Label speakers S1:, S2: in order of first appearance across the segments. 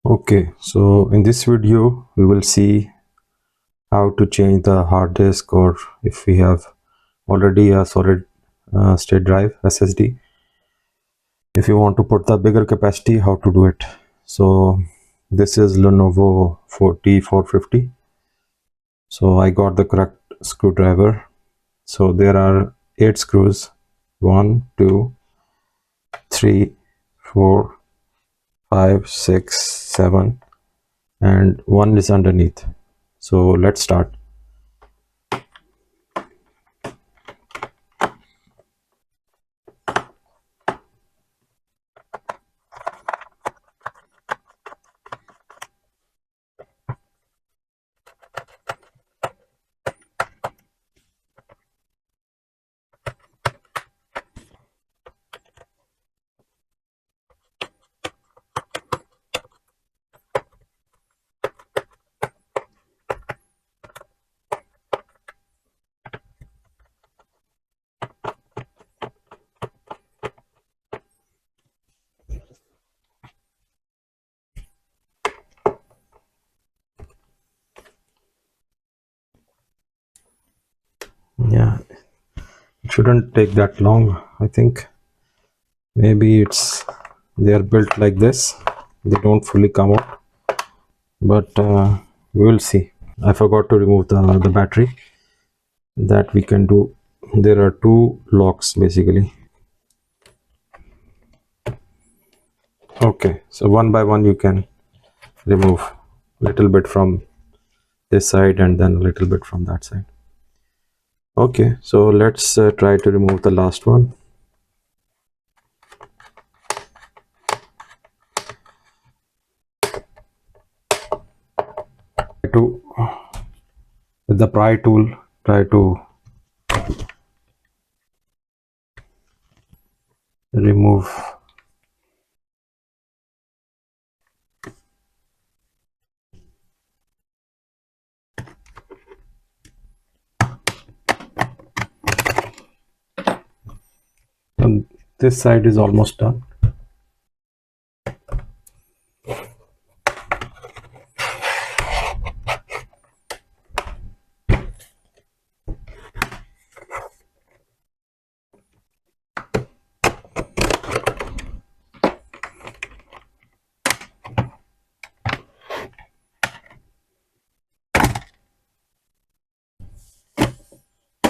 S1: Okay, so in this video we will see how to change the hard disk, or if we have already a solid state drive SSD, if you want to put the bigger capacity, how to do it. So this is Lenovo T450. So I got the correct screwdriver. So there are 8 screws: 1, 2, 3, 4, 5, 6, 7, and one is underneath. So let's start. Yeah, it shouldn't take that long. I think maybe they are built like this, they don't fully come out, but we will see. I forgot to remove the battery. That we can do. There are 2 locks basically. Okay, so one by one you can remove a little bit from this side and then a little bit from that side. Okay, so let's try to remove the last one. To with the pry tool, try to remove. And this side is almost done.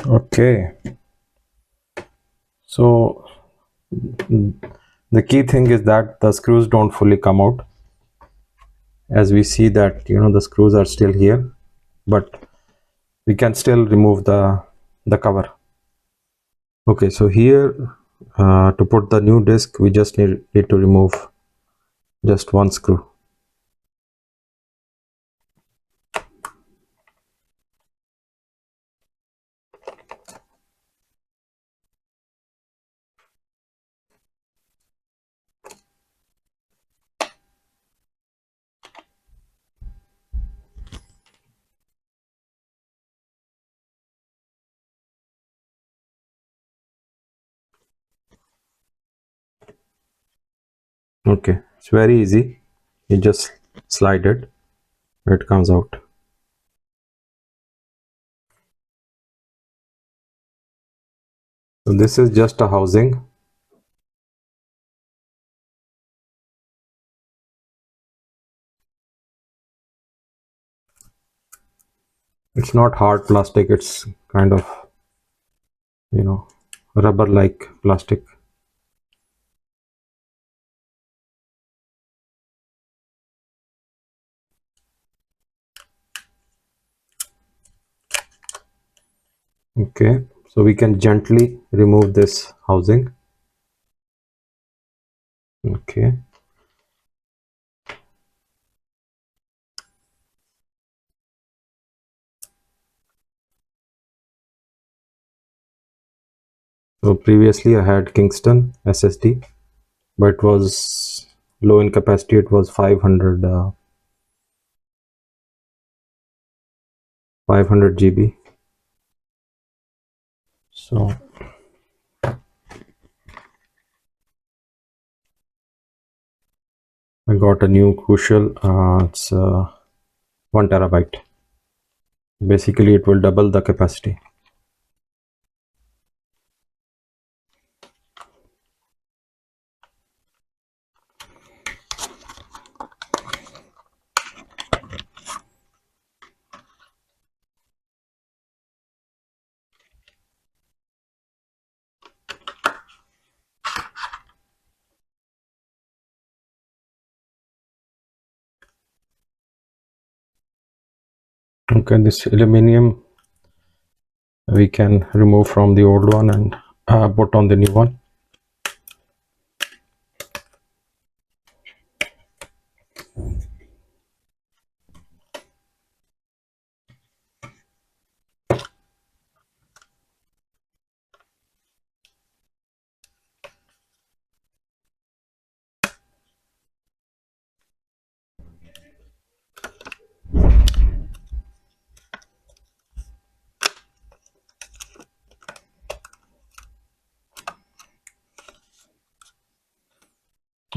S1: Okay, so the key thing is that the screws don't fully come out. As we see that, the screws are still here, but we can still remove the cover. Okay, so here to put the new disk, we just need to remove just one screw. Okay, it's very easy. You just slide it, it comes out. So this is just a housing. It's not hard plastic, it's kind of, rubber like plastic. Okay, so we can gently remove this housing. Okay, so previously I had Kingston SSD, but it was low in capacity. It was 500 GB. So I got a new Crucial. It's 1 terabyte. Basically, it will double the capacity. Okay, this aluminum we can remove from the old one and put on the new one.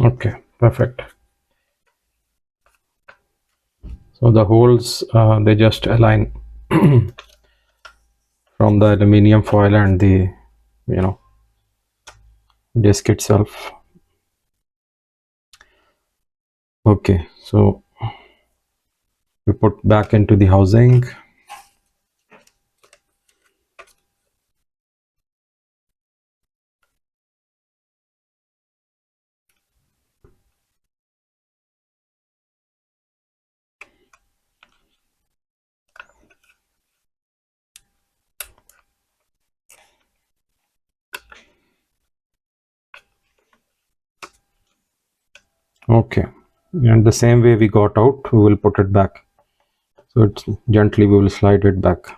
S1: Okay, perfect. So the holes they just align from the aluminum foil and the disk itself. Okay, so we put back into the housing. Okay, and the same way we got out, we will put it back. So it's gently we will slide it back.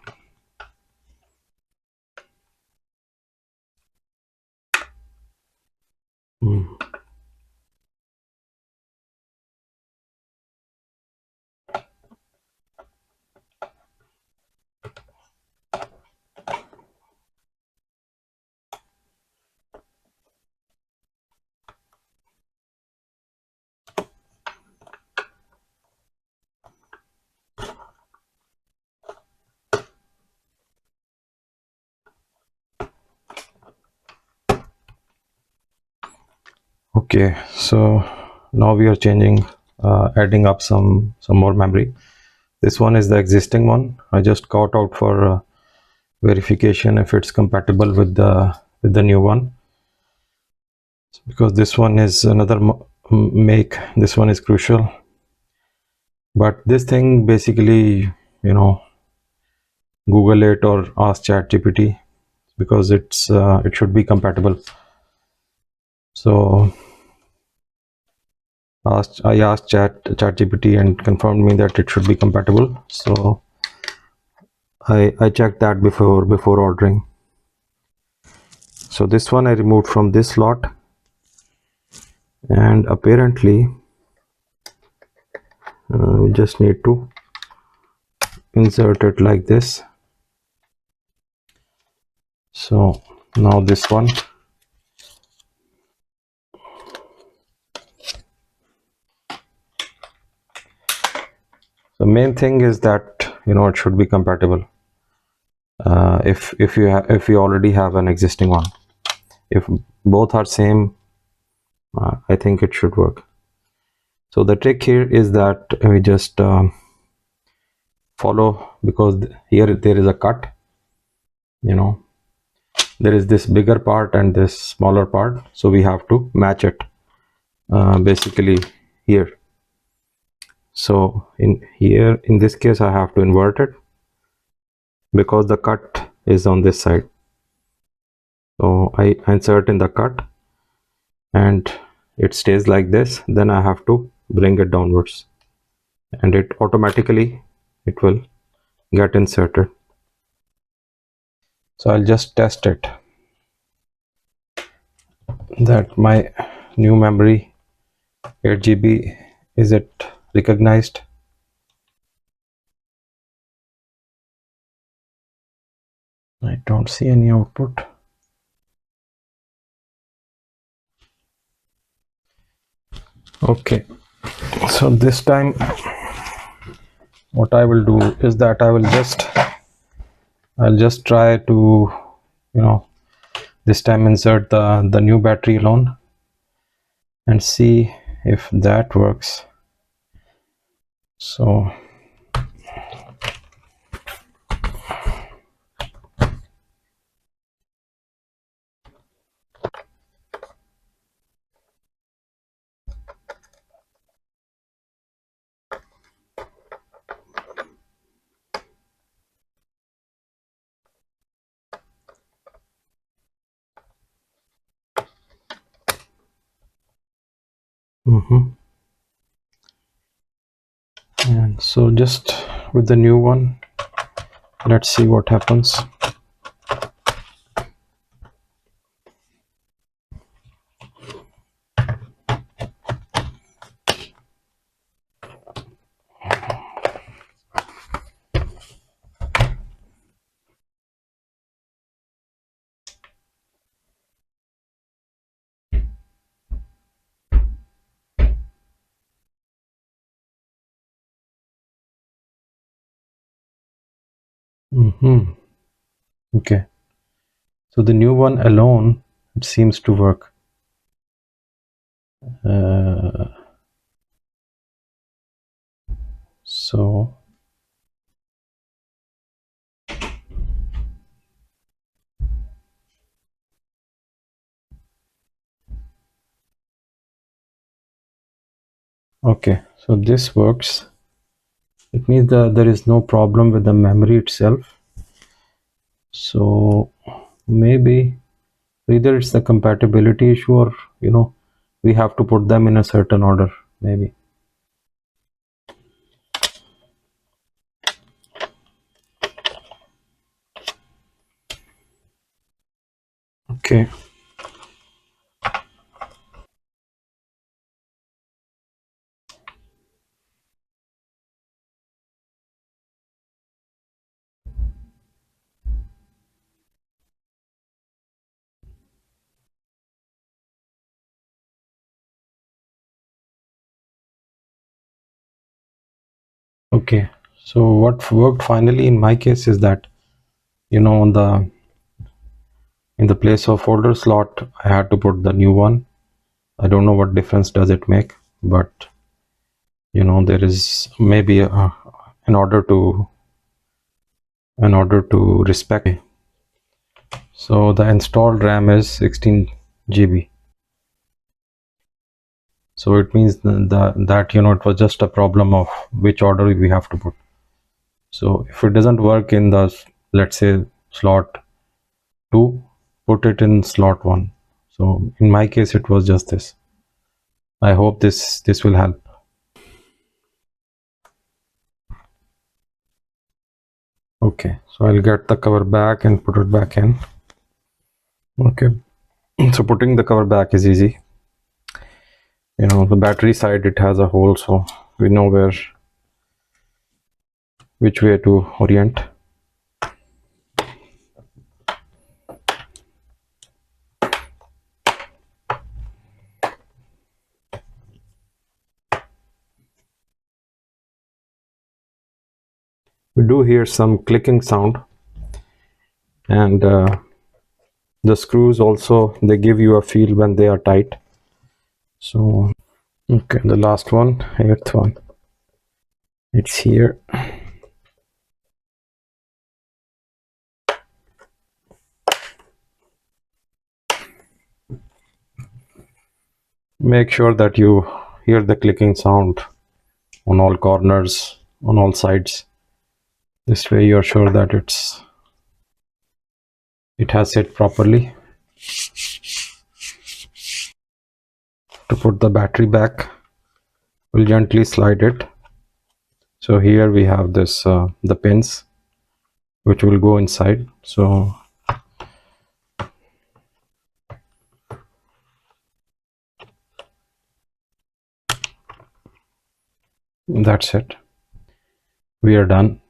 S1: Okay, so now we are changing, adding up some more memory. This one is the existing one. I just got out for verification if it's compatible with the new one, because this one is another make. This one is Crucial, but this thing basically, Google it or ask ChatGPT, because it should be compatible. So I asked ChatGPT and confirmed me that it should be compatible. So I checked that before ordering. So this one I removed from this slot, and apparently we just need to insert it like this. So now this one. The main thing is that it should be compatible. If you already have an existing one, if both are same, I think it should work. So the trick here is that we just follow, because here there is a cut. There is this bigger part and this smaller part, so we have to match it basically here. So in this case I have to invert it, because the cut is on this side. So I insert in the cut and it stays like this. Then I have to bring it downwards, and it automatically will get inserted. So I'll just test it, that my new memory 8 GB, is it recognized? I don't see any output. Okay, So this time what I will do is that I'll just try to, this time insert the new battery alone and see if that works. So and so just with the new one, let's see what happens. Okay, so the new one alone, it seems to work. So okay, so this works. It means that there is no problem with the memory itself. So maybe either it's the compatibility issue, or we have to put them in a certain order, maybe. Okay, okay, so what worked finally in my case is that on the in the place of folder slot I had to put the new one. I don't know what difference does it make, but there is maybe in order to respect. So the installed RAM is 16 GB. So it means that it was just a problem of which order we have to put. So if it doesn't work in the, let's say, slot 2, put it in slot 1. So in my case it was just this. I hope this will help. Okay, so I'll get the cover back and put it back in. Okay, so putting the cover back is easy. The battery side, it has a hole, so we know which way to orient. We do hear some clicking sound, and the screws also, they give you a feel when they are tight. So okay, the last one, eighth one, it's here. Make sure that you hear the clicking sound on all corners, on all sides. This way you're sure that it has set properly. To put the battery back, we'll gently slide it. So here we have this the pins which will go inside. So that's it, we are done.